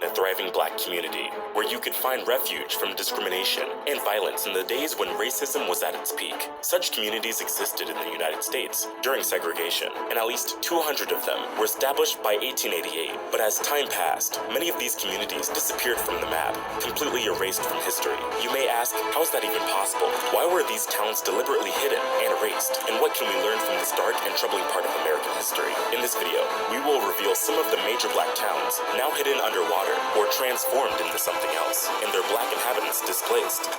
in a thriving black community where you could find refuge from discrimination and violence in the days when racism was at its peak. Such communities existed in the United States during segregation, and at least 200 of them were established by 1888. But as time passed, many of these communities disappeared from the map, completely erased from history. You may ask, how is that even possible? Why were these towns deliberately hidden and erased? And what can we learn from this dark and troubling part of American history? In this video, we will reveal some of the major black towns now hidden underwater or transformed into something else, and their black inhabitants displaced.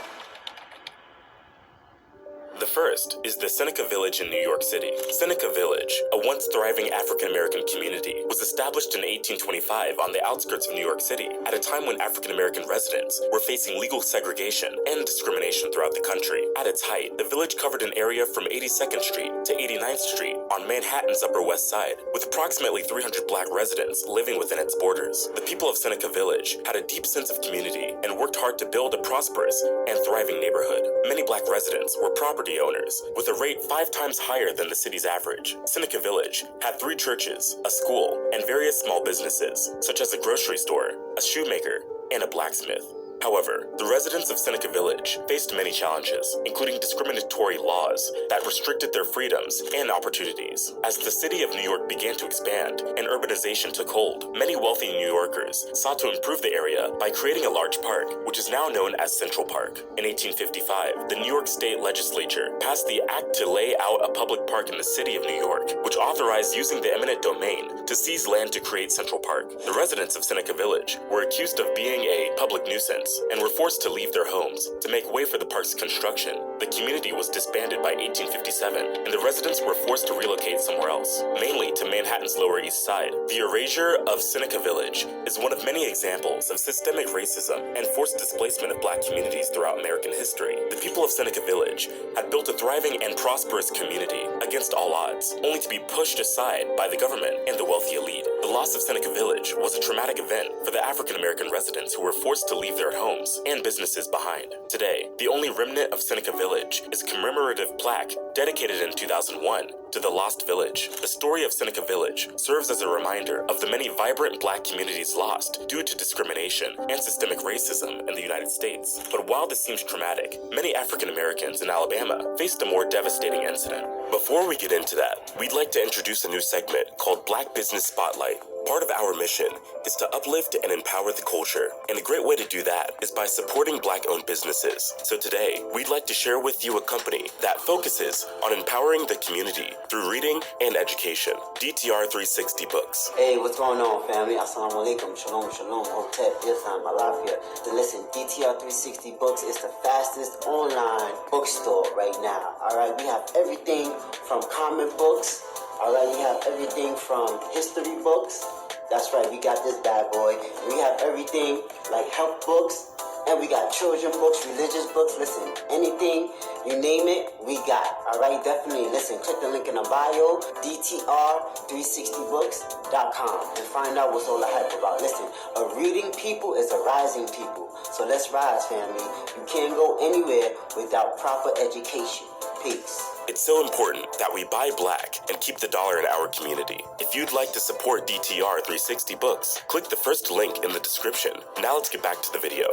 The first is the Seneca Village in New York City. Seneca Village, a once thriving African-American community, was established in 1825 on the outskirts of New York City at a time when African-American residents were facing legal segregation and discrimination throughout the country. At its height, the village covered an area from 82nd Street to 89th Street on Manhattan's Upper West Side, with approximately 300 black residents living within its borders. The people of Seneca Village had a deep sense of community and worked hard to build a prosperous and thriving neighborhood. Many black residents were property owners, with a rate 5 times higher than the city's average. Seneca Village had 3 churches, a school, and various small businesses, such as a grocery store, a shoemaker, and a blacksmith. However, the residents of Seneca Village faced many challenges, including discriminatory laws that restricted their freedoms and opportunities. As the city of New York began to expand and urbanization took hold, many wealthy New Yorkers sought to improve the area by creating a large park, which is now known as Central Park. In 1855, the New York State Legislature passed the act to lay out a public park in the city of New York, which authorized using the eminent domain to seize land to create Central Park. The residents of Seneca Village were accused of being a public nuisance and were forced to leave their homes to make way for the park's construction. The community was disbanded by 1857, and the residents were forced to relocate somewhere else, mainly to Manhattan's Lower East Side. The erasure of Seneca Village is one of many examples of systemic racism and forced displacement of black communities throughout American history. The people of Seneca Village had built a thriving and prosperous community against all odds, only to be pushed aside by the government and the wealthy elite. The loss of Seneca Village was a traumatic event for the African-American residents who were forced to leave their homes and businesses behind. Today, the only remnant of Seneca Village is a commemorative plaque dedicated in 2001 to the Lost Village. The story of Seneca Village serves as a reminder of the many vibrant black communities lost due to discrimination and systemic racism in the United States. But while this seems traumatic, many African Americans in Alabama faced a more devastating incident. Before we get into that, we'd like to introduce a new segment called Black Business Spotlight. Part of our mission is to uplift and empower the culture, and a great way to do that is by supporting black-owned businesses. So today, we'd like to share with you a company that focuses on empowering the community through reading and education. DTR 360 Books. Hey, what's going on, family? Assalamu alaikum, shalom, shalom, hotep, Islam, Alafia. So listen, DTR 360 Books is the fastest online bookstore right now. All right, we have everything from comic books. All right, we have everything from history books. That's right, we got this bad boy. We have everything like health books, and we got children books, religious books. Listen, anything, you name it, we got. All right, definitely. Listen, click the link in the bio, DTR360books.com, and find out what's all the hype about. Listen, a reading people is a rising people. So let's rise, family. You can't go anywhere without proper education. Peace. It's so important that we buy black and keep the dollar in our community. If you'd like to support DTR 360 Books, click the first link in the description. Now let's get back to the video.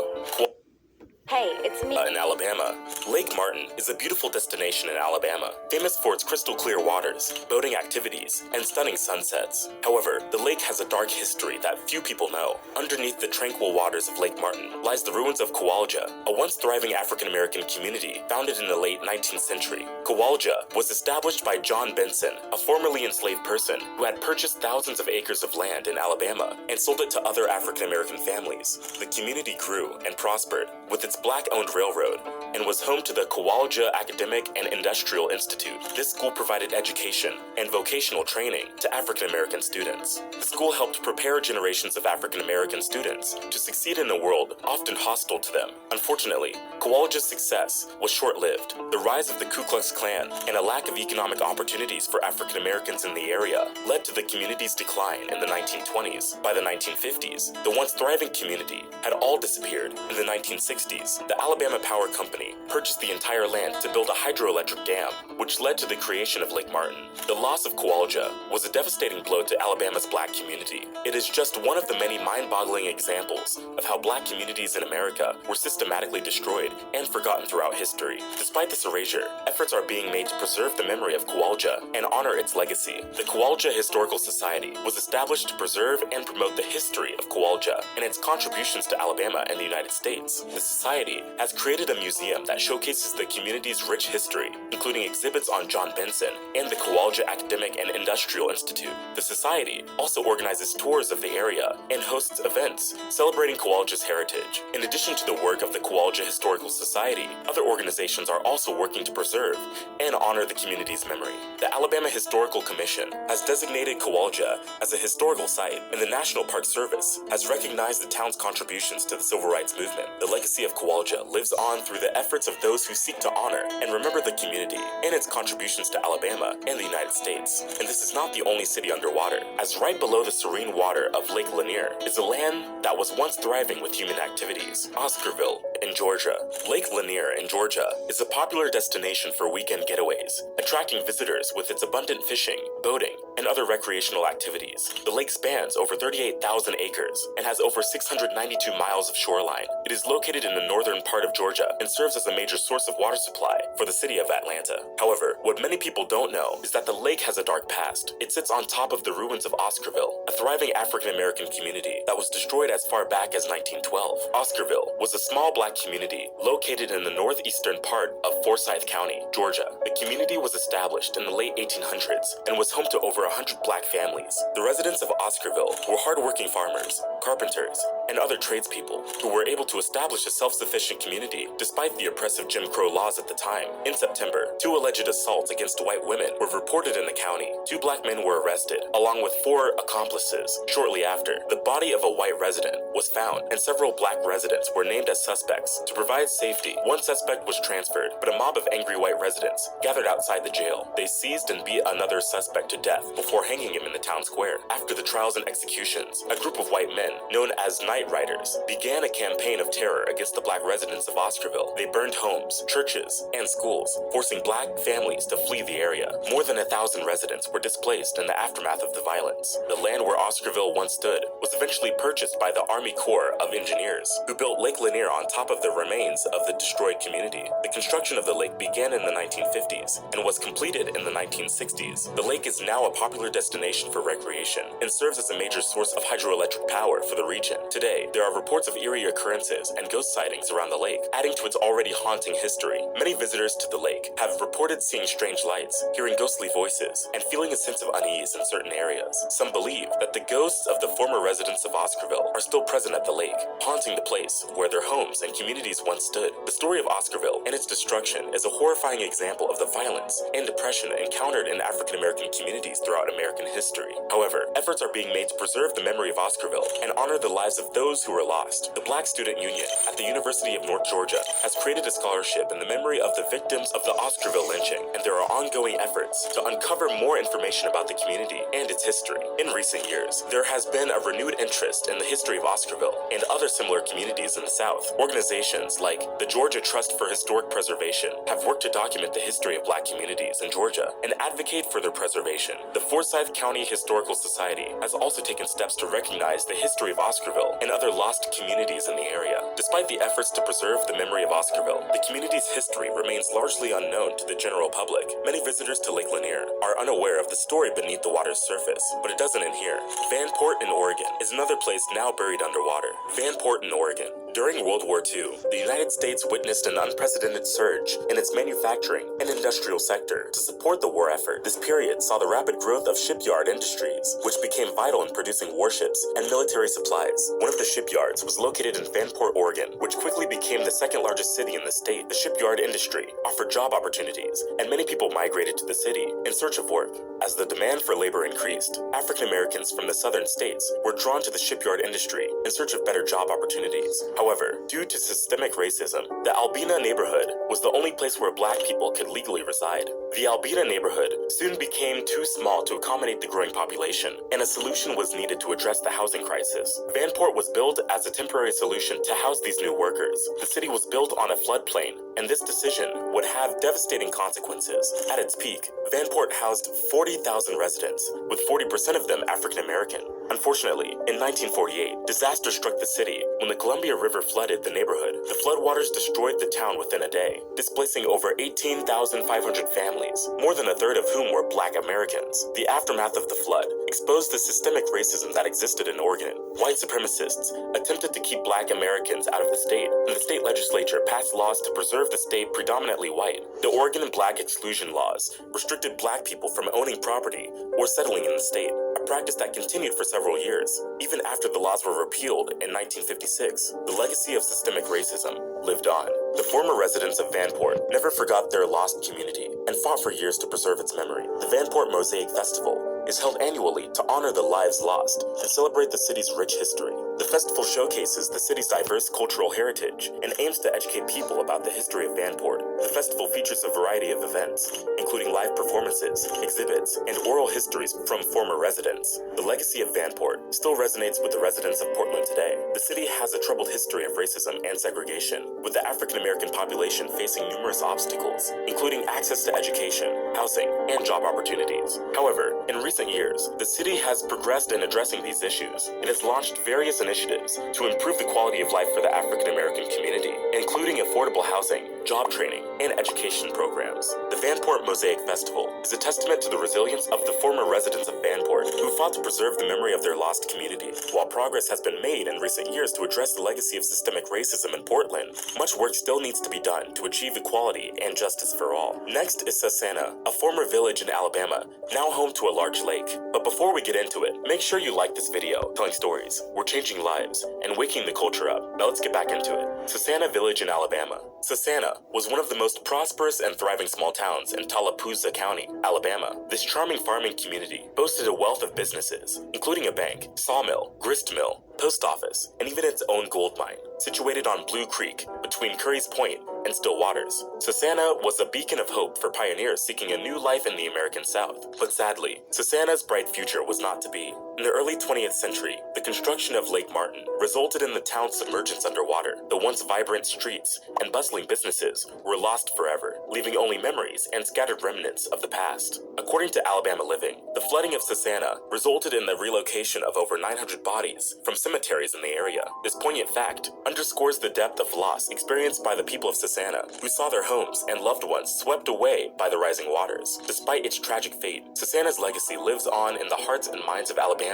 Hey, it's me. In Alabama, Lake Martin is a beautiful destination in Alabama, famous for its crystal clear waters, boating activities, and stunning sunsets. However, the lake has a dark history that few people know. Underneath the tranquil waters of Lake Martin lies the ruins of Kowalja, a once thriving African-American community founded in the late 19th century. Kowalja was established by John Benson, a formerly enslaved person who had purchased thousands of acres of land in Alabama and sold it to other African-American families. The community grew and prospered with its black-owned railroad and was home to the Kowalja Academic and Industrial Institute. This school provided education and vocational training to African-American students. The school helped prepare generations of African-American students to succeed in a world often hostile to them. Unfortunately, Kowalja's success was short-lived. The rise of the Ku Klux Klan and a lack of economic opportunities for African-Americans in the area led to the community's decline in the 1920s. By the 1950s, the once thriving community had all disappeared. In the 1960s, 1950s, the Alabama Power Company purchased the entire land to build a hydroelectric dam, which led to the creation of Lake Martin. The loss of Qualja was a devastating blow to Alabama's black community. It is just one of the many mind-boggling examples of how black communities in America were systematically destroyed and forgotten throughout history. Despite this erasure, efforts are being made to preserve the memory of Qualja and honor its legacy. The Qualja Historical Society was established to preserve and promote the history of Qualja and its contributions to Alabama and the United States. The society has created a museum that showcases the community's rich history, including exhibits on John Benson and the Qualja Academic and Industrial Institute. The society also organizes tours of the area and hosts events celebrating Qualja's heritage. In addition to the work of the Qualja Historical Society, other organizations are also working to preserve and honor the community's memory. The Alabama Historical Commission has designated Qualja as a historical site, and the National Park Service has recognized the town's contributions to the civil rights movement. The legacy of Qualja lives on through the efforts of those who seek to honor and remember the community and its contributions to Alabama and the United States. And this is not the only city underwater, as right below the serene water of Lake Lanier is a land that was once thriving with human activities, Oscarville in Georgia. Lake Lanier in Georgia is a popular destination for weekend getaways, attracting visitors with its abundant fishing, boating, and other recreational activities. The lake spans over 38,000 acres and has over 692 miles of shoreline. It is located in the northern part of Georgia and serves as a major source of water supply for the city of Atlanta. However, what many people don't know is that the lake has a dark past. It sits on top of the ruins of Oscarville, a thriving African-American community that was destroyed as far back as 1912. Oscarville was a small black community located in the northeastern part of Forsyth County, Georgia. The community was established in the late 1800s and was home to over 100 black families. The residents of Oscarville were hardworking farmers, carpenters, and other tradespeople who were able to establish a self-sufficient community despite the oppressive Jim Crow laws at the time. In September, 2 alleged assaults against white women were reported in the county. 2 black men were arrested, along with 4 accomplices. Shortly after, the body of a white resident was found, and several black residents were named as suspects. To provide safety, 1 suspect was transferred, but a mob of angry white residents gathered outside the jail. They seized and beat another suspect to death before hanging him in the town square. After the trials and executions, a group of white men, known as Night Riders, began a campaign of terror against the black residents of Oscarville. They burned homes, churches, and schools, forcing black families to flee the area. More than 1,000 residents were displaced in the aftermath of the violence. The land where Oscarville once stood was eventually purchased by the Army Corps of Engineers, who built Lake Lanier on top of the remains of the destroyed community. The construction of the lake began in the 1950s and was completed in the 1960s. The lake is now a popular destination for recreation and serves as a major source of hydroelectric power for the region. Today, there are reports of eerie occurrences and ghost sightings around the lake, adding to its already haunting history. Many visitors to the lake have reported seeing strange lights, hearing ghostly voices, and feeling a sense of unease in certain areas. Some believe that the ghosts of the former residents of Oscarville are still present at the lake, haunting the place where their homes and communities once stood. The story of Oscarville and its destruction is a horrifying example of the violence and depression encountered in African American communities throughout American history. However, efforts are being made to preserve the memory of Oscarville and honor the lives of those who were lost. The Black Student Union at the University of North Georgia has created a scholarship in the memory of the victims of the Oscarville lynching, and there are ongoing efforts to uncover more information about the community and its history. In recent years, there has been a renewed interest in the history of Oscarville and other similar communities in the South. Organizations like the Georgia Trust for Historic Preservation have worked to document the history of black communities in Georgia and advocate for their preservation. The Forsyth County Historical Society has also taken steps to recognize the history of Oscarville and other lost communities in the area. Despite the efforts to preserve the memory of Oscarville, the community's history remains largely unknown to the general public. Many visitors to Lake Lanier are unaware of the story beneath the water's surface, but it doesn't end here. Vanport in Oregon is another place now buried underwater. Vanport in Oregon. During World War II, the United States witnessed an unprecedented surge in its manufacturing and industrial sector. To support the war effort, this period saw the rapid growth of shipyard industries, which became vital in producing warships and military supplies. One of the shipyards was located in Vanport, Oregon, which quickly became the second largest city in the state. The shipyard industry offered job opportunities, and many people migrated to the city in search of work. As the demand for labor increased, African Americans from the southern states were drawn to the shipyard industry in search of better job opportunities. However, due to systemic racism, the Albina neighborhood was the only place where black people could legally reside. The Albina neighborhood soon became too small to accommodate the growing population, and a solution was needed to address the housing crisis. Vanport was built as a temporary solution to house these new workers. The city was built on a floodplain, and this decision would have devastating consequences. At its peak, Vanport housed 40,000 residents, with 40% of them African American. Unfortunately, in 1948, disaster struck the city when the Columbia River flooded the neighborhood. The floodwaters destroyed the town within a day, displacing over 18,500 families, more than a third of whom were Black Americans. The aftermath of the flood exposed the systemic racism that existed in Oregon. White supremacists attempted to keep Black Americans out of the state, and the state legislature passed laws to preserve the state predominantly white. The Oregon Black Exclusion Laws restricted Black people from owning property or settling in the state, a practice that continued for several years. Even after the laws were repealed in 1956, the legacy of systemic racism lived on. The former residents of Vanport never forgot their lost community and fought for years to preserve its memory. The Vanport Mosaic Festival is held annually to honor the lives lost and celebrate the city's rich history. The festival showcases the city's diverse cultural heritage and aims to educate people about the history of Vanport. The festival features a variety of events, including live performances, exhibits, and oral histories from former residents. The legacy of Vanport still resonates with the residents of Portland today. The city has a troubled history of racism and segregation, with the African American population facing numerous obstacles, including access to education, housing, and job opportunities. However, in recent years, the city has progressed in addressing these issues and has launched various initiatives to improve the quality of life for the African American community, including affordable housing, job training, and education programs. The Vanport Mosaic Festival is a testament to the resilience of the former residents of Vanport who fought to preserve the memory of their lost community. While progress has been made in recent years to address the legacy of systemic racism in Portland, much work still needs to be done to achieve equality and justice for all. Next is Sasana, a former village in Alabama, now home to a large lake. But before we get into it, make sure you like this video, telling stories. We're changing lives and waking the culture up. Now let's get back into it. Sasana Village in Alabama. Sasana was one of the most prosperous and thriving small towns in Tallapoosa County, Alabama. This charming farming community boasted a wealth of businesses, including a bank, sawmill, grist mill, post office, and even its own gold mine, situated on Blue Creek between Curry's Point and Still Waters. Sasana was a beacon of hope for pioneers seeking a new life in the American South. But sadly, Sasana's bright future was not to be. In the early 20th century, the construction of Lake Martin resulted in the town's submergence underwater. The once vibrant streets and bustling businesses were lost forever, leaving only memories and scattered remnants of the past. According to Alabama Living, the flooding of Sasana resulted in the relocation of over 900 bodies from cemeteries in the area. This poignant fact underscores the depth of loss experienced by the people of Sasana, who saw their homes and loved ones swept away by the rising waters. Despite its tragic fate, Sasana's legacy lives on in the hearts and minds of Alabamians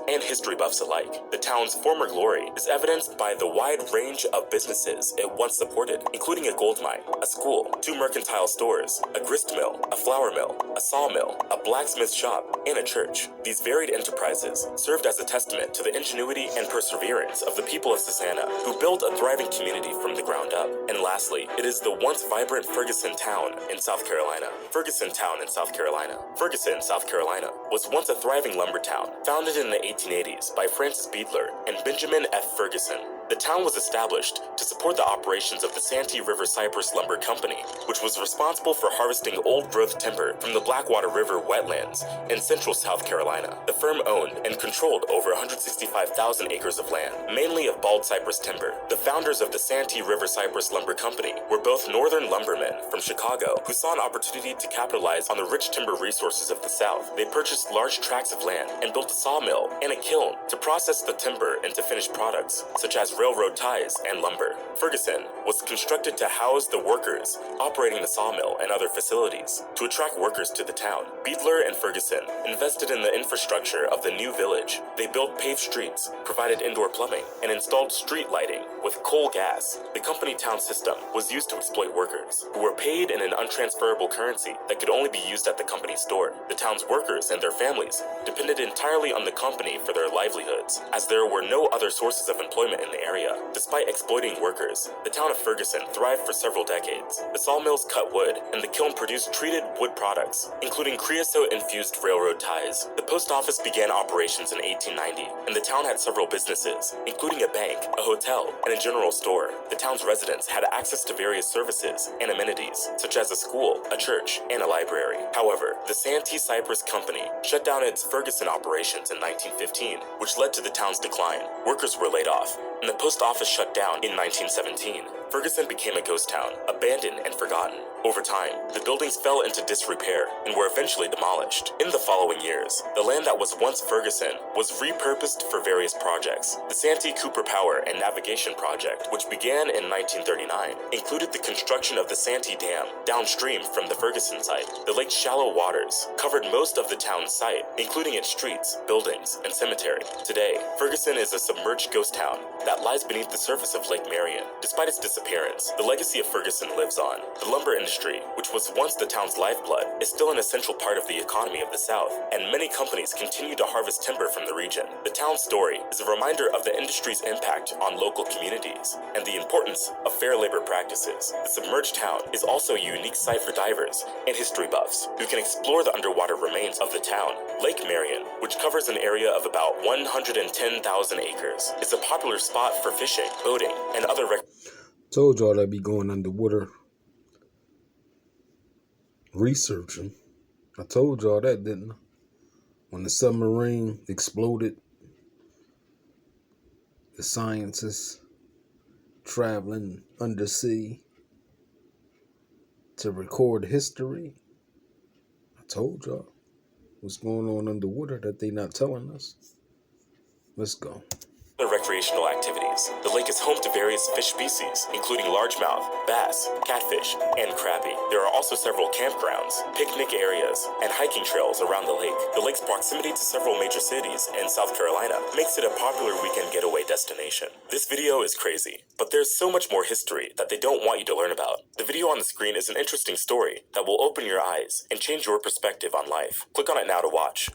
and history buffs alike. The town's former glory is evidenced by the wide range of businesses it once supported, including a gold mine, a school, 2 mercantile stores, a grist mill, a flour mill, a sawmill, a blacksmith shop, and a church. These varied enterprises served as a testament to the ingenuity and perseverance of the people of Sasana, who built a thriving community from the ground up. And lastly, it is the once vibrant Ferguson Town in South Carolina. Ferguson Town in South Carolina. Ferguson, South Carolina, was once a thriving lumber town, founded in the 1880s by Francis Beadler and Benjamin F. Ferguson. The town was established to support the operations of the Santee River Cypress Lumber Company, which was responsible for harvesting old-growth timber from the Blackwater River wetlands in central South Carolina. The firm owned and controlled over 165,000 acres of land, mainly of bald cypress timber. The founders of the Santee River Cypress Lumber Company were both northern lumbermen from Chicago who saw an opportunity to capitalize on the rich timber resources of the South. They purchased large tracts of land and built a sawmill and a kiln to process the timber into finished products, such as railroad ties and lumber. Ferguson was constructed to house the workers operating the sawmill and other facilities. To attract workers to the town, Beadler and Ferguson invested in the infrastructure of the new village. They built paved streets, provided indoor plumbing, and installed street lighting with coal gas. The company town system was used to exploit workers, who were paid in an untransferable currency that could only be used at the company store. The town's workers and their families depended entirely on the company for their livelihoods, as there were no other sources of employment in the area. Despite exploiting workers, the town of Ferguson thrived for several decades. The sawmill's cut wood, and the kiln produced treated wood products, including creosote-infused railroad ties. The post office began operations in 1890, and the town had several businesses, including a bank, a hotel, and a general store. The town's residents had access to various services and amenities, such as a school, a church, and a library. However, the Santee Cypress Company shut down its Ferguson operations in 1915, which led to the town's decline. Workers were laid off, and the post office shut down in 1917. Ferguson became a ghost town, abandoned and forgotten. Over time, the buildings fell into disrepair and were eventually demolished. In the following years, the land that was once Ferguson was repurposed for various projects. The Santee Cooper Power and Navigation Project, which began in 1939, included the construction of the Santee Dam downstream from the Ferguson site. The lake's shallow waters covered most of the town's site, including its streets, buildings, and cemetery. Today, Ferguson is a submerged ghost town that lies beneath the surface of Lake Marion. Despite its disappearance, the legacy of Ferguson lives on. The lumber industry, which was once the town's lifeblood, is still an essential part of the economy of the South, and many companies continue to harvest timber from the region. The town's story is a reminder of the industry's impact on local communities and the importance of fair labor practices. The submerged town is also a unique site for divers and history buffs who can explore the underwater remains of the town. Lake Marion, which covers an area of about 110,000 acres, is a popular spot for fishing, boating, and other Told y'all I'd be going underwater researching. I told y'all that, didn't I? When the submarine exploded, the scientists traveling undersea to record history. I told y'all what's going on underwater that they not telling us. Let's go. recreational activities. The lake is home to various fish species, including largemouth, bass, catfish, and crappie. There are also several campgrounds, picnic areas, and hiking trails around the lake. The lake's proximity to several major cities in South Carolina makes it a popular weekend getaway destination. This video is crazy, but there's so much more history that they don't want you to learn about. The video on the screen is an interesting story that will open your eyes and change your perspective on life. Click on it now to watch.